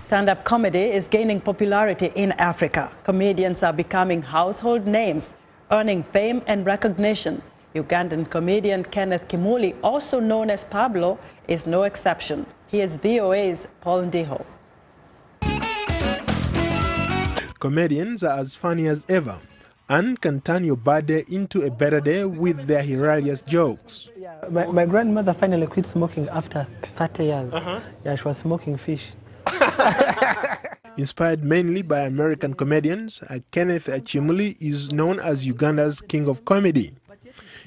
Stand-up comedy is gaining popularity in Africa. Comedians are becoming household names, earning fame and recognition. Ugandan comedian Kenneth Kimuli, also known as Pablo, is no exception. He is VOA's Indigo. Comedians are as funny as ever and can turn your bad day into a better day with their hilarious jokes. My grandmother finally quit smoking after 30 years. Yeah, she was smoking fish. Inspired mainly by American comedians, Kenneth Kimuli is known as Uganda's king of comedy.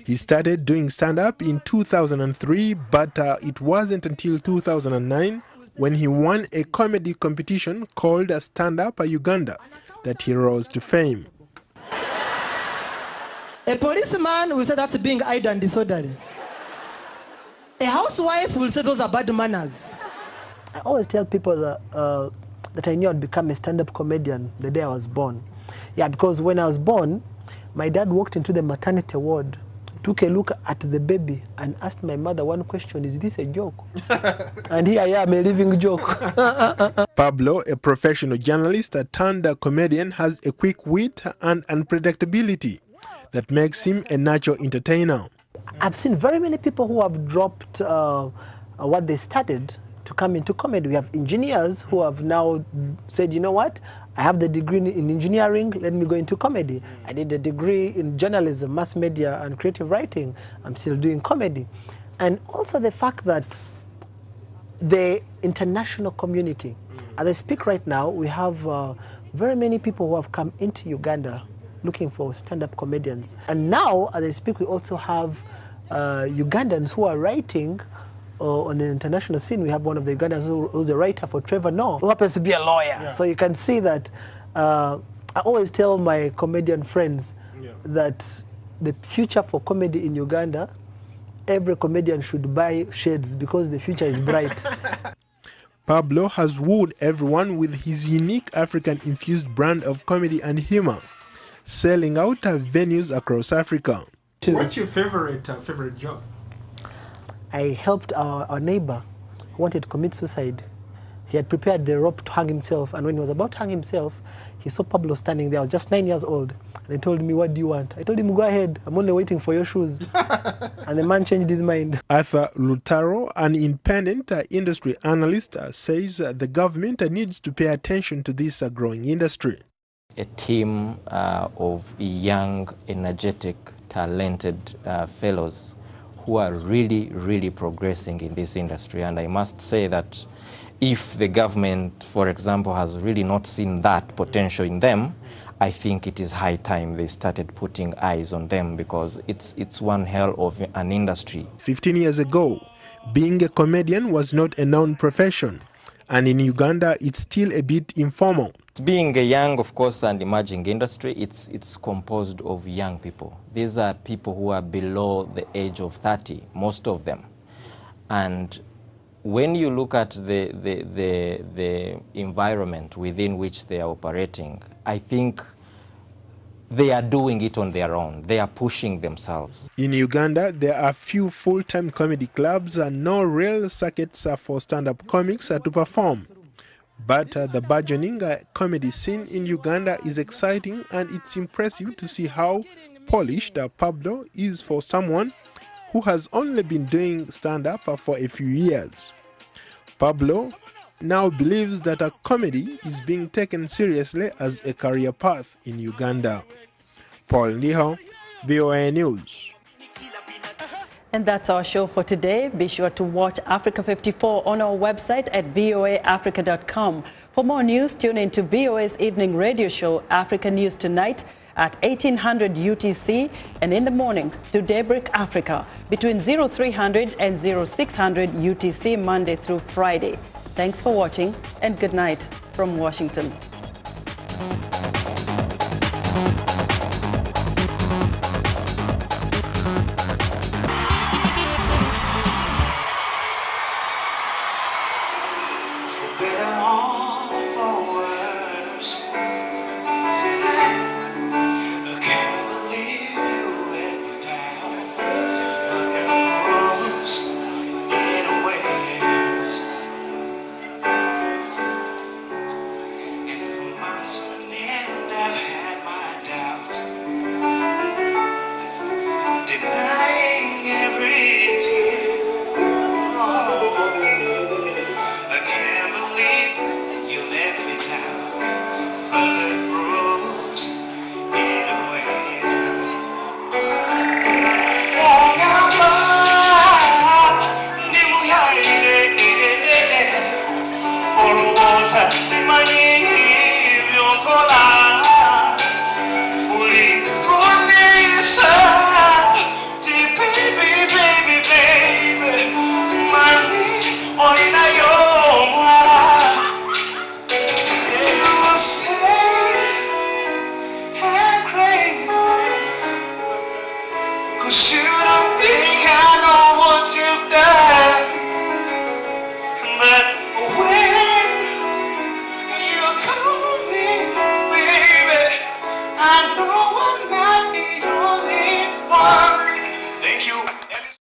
He started doing stand-up in 2003, but it wasn't until 2009 when he won a comedy competition called Stand Up Uganda that he rose to fame. A policeman will say that's being idle and disorderly. A housewife will say those are bad manners. I always tell people that I knew I'd become a stand-up comedian the day I was born. Yeah, because when I was born, my dad walked into the maternity ward, took a look at the baby and asked my mother one question: is this a joke? And here I am, a living joke. Pablo, a professional journalist turned comedian, has a quick wit and unpredictability that makes him a natural entertainer. I've seen very many people who have dropped what they started to come into comedy. We have engineers who have now said, you know what, I have the degree in engineering, let me go into comedy. I did a degree in journalism, mass media, and creative writing. I'm still doing comedy. And also the fact that the international community, as I speak right now, we have very many people who have come into Uganda looking for stand-up comedians. And now, as I speak, we also have Ugandans who are writing on the international scene. We have one of the Ugandans who's a writer for Trevor Noah, who happens to be a lawyer. Yeah. So you can see that I always tell my comedian friends that the future for comedy in Uganda, every comedian should buy shades because the future is bright. Pablo has wooed everyone with his unique African-infused brand of comedy and humor, selling out venues across Africa. What's your favorite job? I helped our neighbor who wanted to commit suicide. He had prepared the rope to hang himself, and when he was about to hang himself, he saw Pablo standing there. I was just 9 years old. And he told me, what do you want? I told him, go ahead. I'm only waiting for your shoes. And the man changed his mind. Arthur Lutaro, an independent industry analyst, says the government needs to pay attention to this growing industry. A team of young, energetic, talented fellows who are really progressing in this industry. And I must say that if the government, for example, has really not seen that potential in them, I think it is high time they started putting eyes on them, because it's one hell of an industry. 15 years ago, being a comedian was not a known profession, and in Uganda it's still a bit informal. Being a young, of course, and emerging industry, it's composed of young people. These are people who are below the age of 30, most of them. And when you look at the environment within which they are operating, I think they are doing it on their own. They are pushing themselves. In Uganda, there are few full-time comedy clubs and no real circuits for stand-up comics to perform. But the burgeoning comedy scene in Uganda is exciting, and it's impressive to see how polished Pablo is for someone who has only been doing stand-up for a few years. Pablo now believes that comedy is being taken seriously as a career path in Uganda. Indigo, VOA News. And that's our show for today. Be sure to watch Africa 54 on our website at voaafrica.com. For more news, tune in to VOA's evening radio show, Africa News Tonight, at 1800 UTC, and in the mornings to Daybreak Africa between 0300 and 0600 UTC, Monday through Friday. Thanks for watching, and good night from Washington. 'cause you don't think I know what you've done. But when you're coming, baby, I know I'm not the only